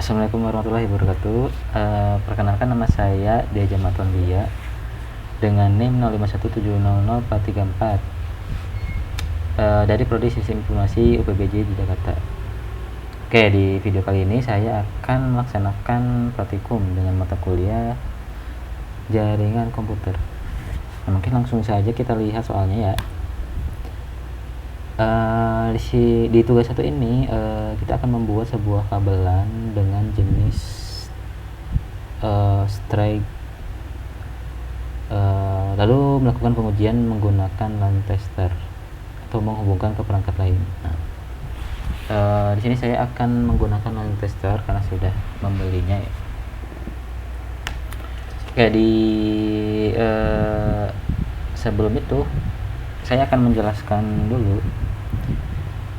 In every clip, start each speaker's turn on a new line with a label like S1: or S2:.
S1: Assalamualaikum warahmatullahi wabarakatuh. Perkenalkan, nama saya Deja Matondia dengan NIM 0517000434 dari Prodi Sistem Informasi UPBJ di Jakarta. Oke, di video kali ini saya akan melaksanakan praktikum dengan mata kuliah jaringan komputer. Nah, mungkin langsung saja kita lihat soalnya ya. Di tugas satu ini kita akan membuat sebuah kabelan dengan jenis string, lalu melakukan pengujian menggunakan LAN tester atau menghubungkan ke perangkat lain. Nah, di sini saya akan menggunakan LAN tester karena sudah membelinya ya. Oke, sebelum itu saya akan menjelaskan dulu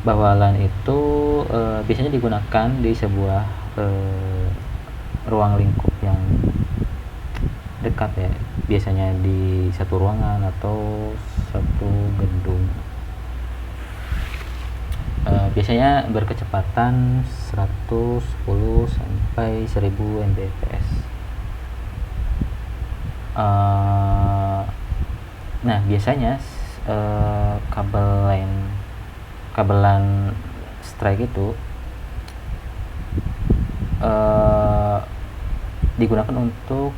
S1: bahwa LAN itu biasanya digunakan di sebuah ruang lingkup yang dekat ya, biasanya di satu ruangan atau satu gedung. Biasanya berkecepatan 110 sampai 1000 Mbps. Nah, biasanya kabelan strike itu digunakan untuk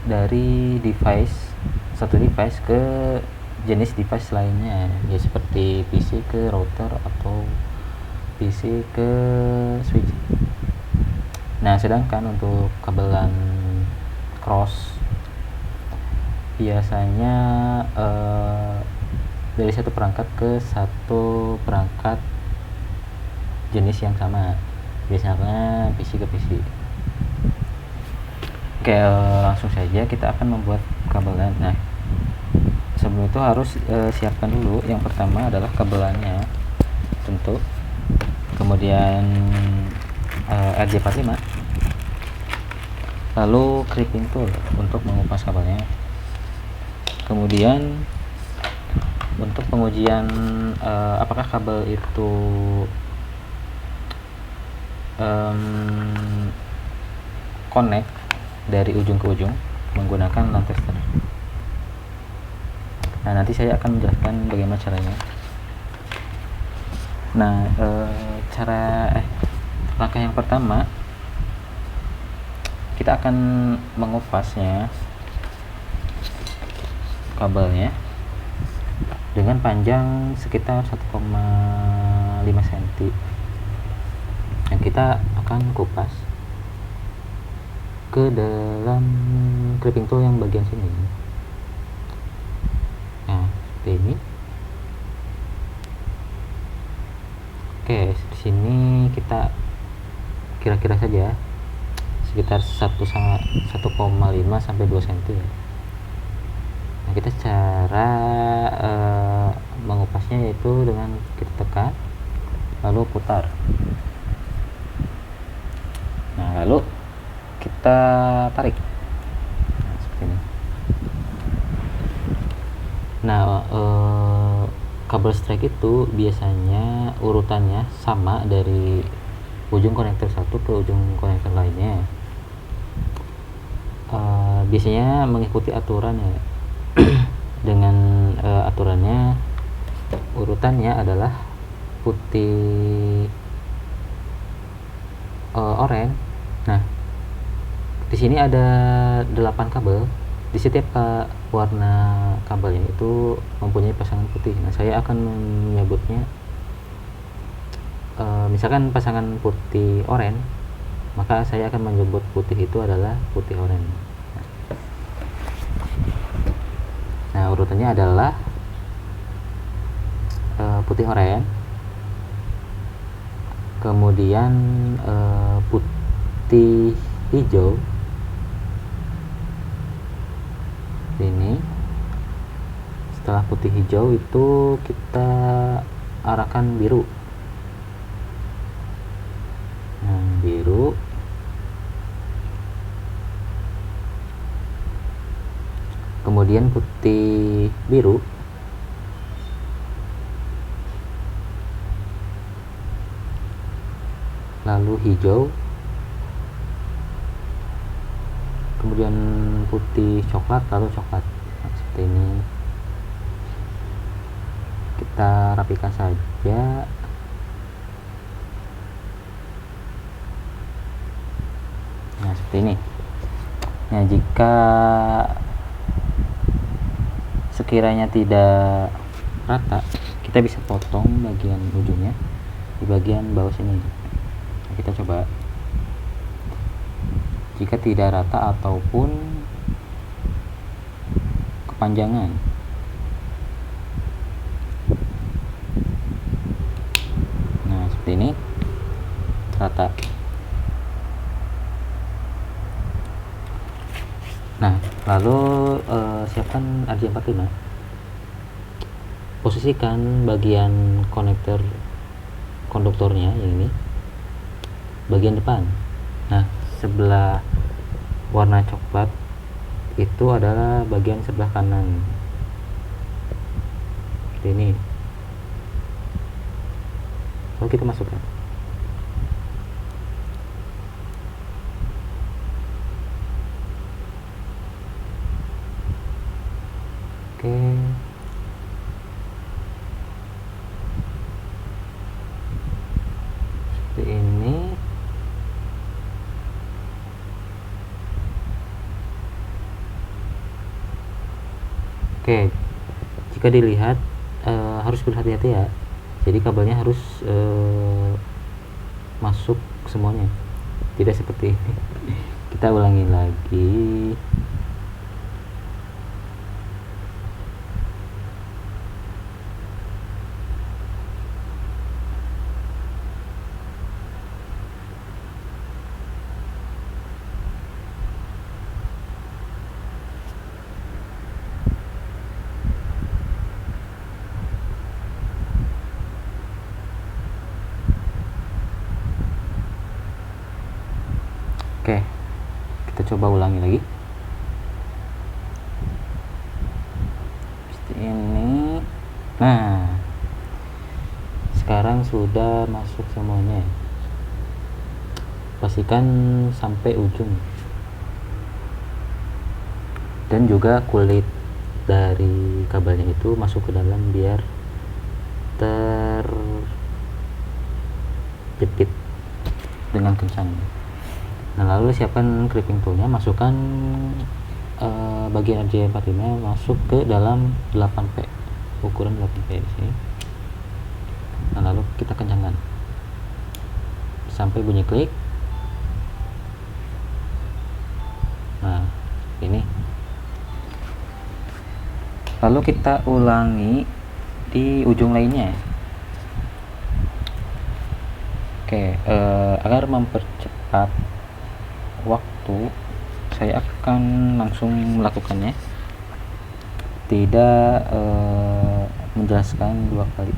S1: dari satu device ke jenis device lainnya ya, seperti PC ke router atau PC ke switch. Nah, sedangkan untuk kabelan cross biasanya dari satu perangkat ke satu perangkat jenis yang sama, biasanya PC ke PC. Oke, langsung saja kita akan membuat kabelan. Nah, sebelum itu harus siapkan dulu. Yang pertama adalah kabelannya tentu, kemudian RJ45, lalu clipping tool untuk mengupas kabelnya. Kemudian untuk pengujian apakah kabel itu connect dari ujung ke ujung menggunakan LAN tester. Nah, nanti saya akan menjelaskan bagaimana caranya. Nah, langkah yang pertama kita akan mengupasnya kabelnya dengan panjang sekitar 1,5 cm yang kita akan kupas ke dalam clipping tool yang bagian sini. Nah, seperti ini. Oke, di sini kita kira-kira saja sekitar 1,5 sampai 2 cm ya. Nah, kita cara mengupasnya yaitu dengan kita tekan lalu putar. Nah, lalu kita tarik. Nah, seperti ini. Nah, kabel strike itu biasanya urutannya sama dari ujung konektor satu ke ujung konektor lainnya. Biasanya mengikuti aturan ya. Dengan aturannya, urutannya adalah putih, oranye. Nah, di sini ada 8 kabel. Di setiap warna kabelnya itu mempunyai pasangan putih. Nah, saya akan menyebutnya misalkan pasangan putih oranye, maka saya akan menyebut putih itu adalah putih oranye. Nah, urutannya adalah putih oranye, kemudian putih hijau ini. Setelah putih hijau itu kita arahkan biru. Nah, biru, kemudian putih biru, lalu hijau, kemudian putih coklat, lalu coklat. Nah, seperti ini. Kita rapikan saja. Nah, seperti ini. Nah, jika sekiranya tidak rata, kita bisa potong bagian ujungnya di bagian bawah sini. Nah, kita coba. Jika tidak rata ataupun kepanjangan, nah seperti ini, rata. Nah, lalu siapkan RJ45. Posisikan bagian konektor konduktornya yang ini bagian depan. Nah, sebelah warna coklat itu adalah bagian sebelah kanan, seperti ini. Lalu kita masukkan. Oke. Seperti ini. Oke, jika dilihat harus berhati-hati ya. Jadi kabelnya harus masuk semuanya, tidak seperti ini. Kita ulangi lagi. Oke, kita coba ulangi lagi. Seperti ini. Nah, sekarang sudah masuk semuanya. Pastikan sampai ujung. Dan juga kulit dari kabelnya itu masuk ke dalam biar terjepit dengan kencang. Nah, lalu siapkan clipping toolnya, masukkan bagian RJ45 masuk ke dalam 8P, ukuran 8P di sini. Nah, lalu kita kencangkan sampai bunyi klik. Nah, ini. Lalu kita ulangi di ujung lainnya. Oke, agar mempercepat waktu, saya akan langsung melakukannya, tidak menjelaskan dua kali.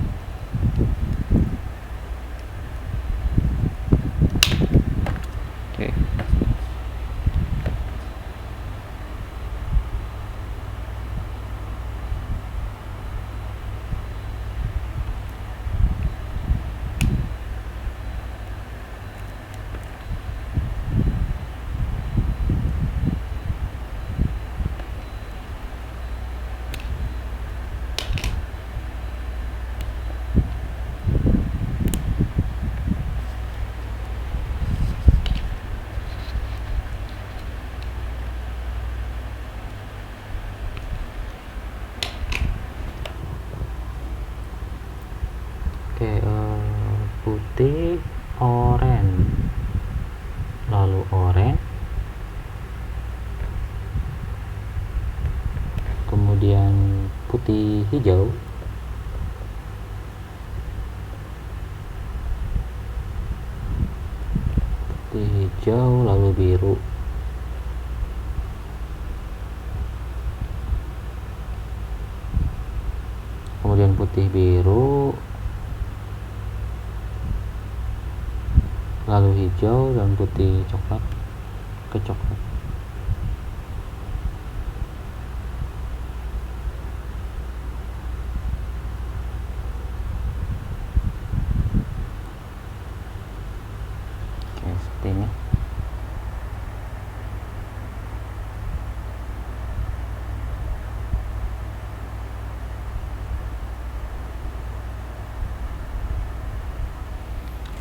S1: Oke. Oke, putih, oranye, lalu oranye, kemudian putih hijau, lalu biru, kemudian putih biru, lalu hijau dan putih coklat ke coklat. ya, seperti ini.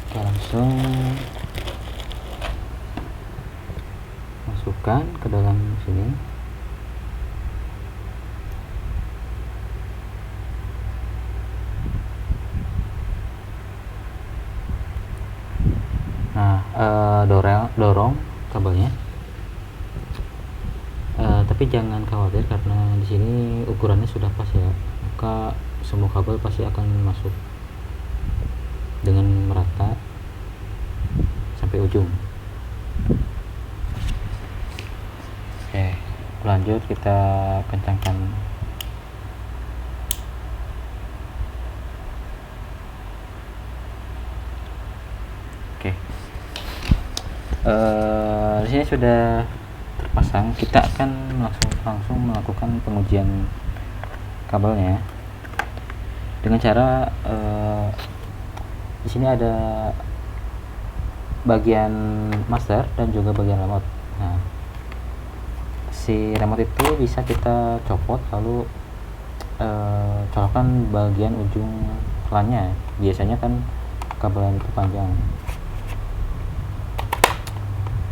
S1: Kita langsung masukkan ke dalam sini. Nah, dorong kabelnya, tapi jangan khawatir karena di sini ukurannya sudah pas ya, maka semua kabel pasti akan masuk dengan merata sampai ujung. Oke, lanjut kita kencangkan. Oke, di sini sudah terpasang. Kita akan langsung melakukan pengujian kabelnya dengan cara di sini ada bagian master dan juga bagian remote. Nah, si remote itu bisa kita copot lalu colokkan bagian ujung LAN-nya. Biasanya kan kabelan itu panjang.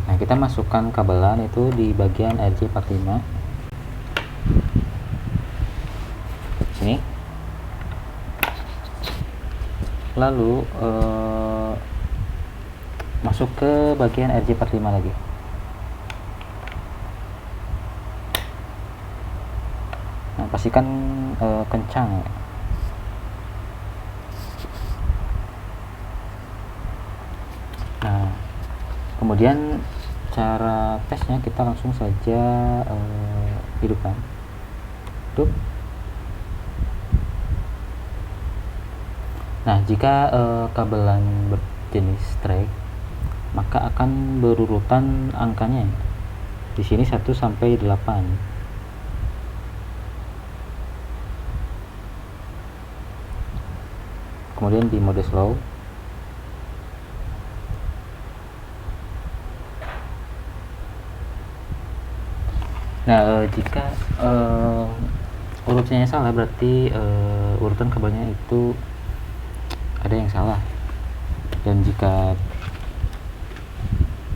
S1: Nah, kita masukkan kabelan itu di bagian RJ45 sini, lalu masuk ke bagian RJ45 lagi. Nah, pastikan kencang ya. Nah, kemudian cara tesnya kita langsung saja hidupkan. Hidup. Nah, jika kabelan berjenis strike, maka akan berurutan angkanya. Di sini 1 sampai 8. Kemudian di mode slow. Nah, jika urutannya salah, berarti urutan kabelnya itu ada yang salah. Dan jika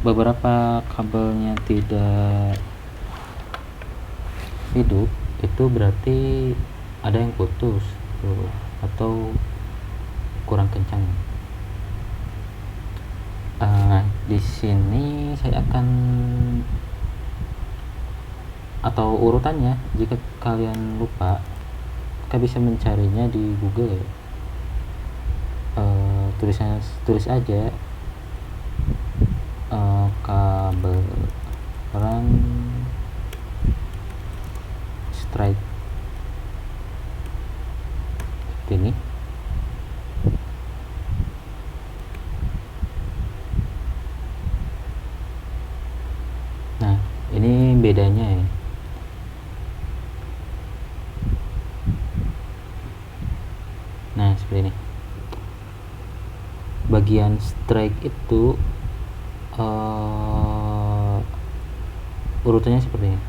S1: beberapa kabelnya tidak hidup, itu berarti ada yang putus atau kurang kencang. Di sini saya akan, atau urutannya jika kalian lupa, kalian bisa mencarinya di Google ya. Tulis aja kabel run strike seperti ini. Nah, ini bedanya ya. Nah, seperti ini. Bagian strike itu urutannya seperti ini.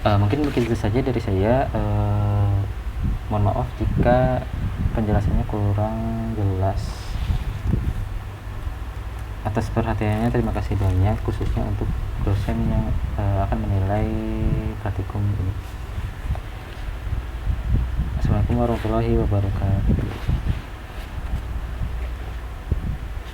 S1: Mungkin begitu saja dari saya. Mohon maaf jika penjelasannya kurang jelas. Atas perhatiannya terima kasih banyak, khususnya untuk dosen yang akan menilai praktikum ini. Assalamualaikum warahmatullahi wabarakatuh.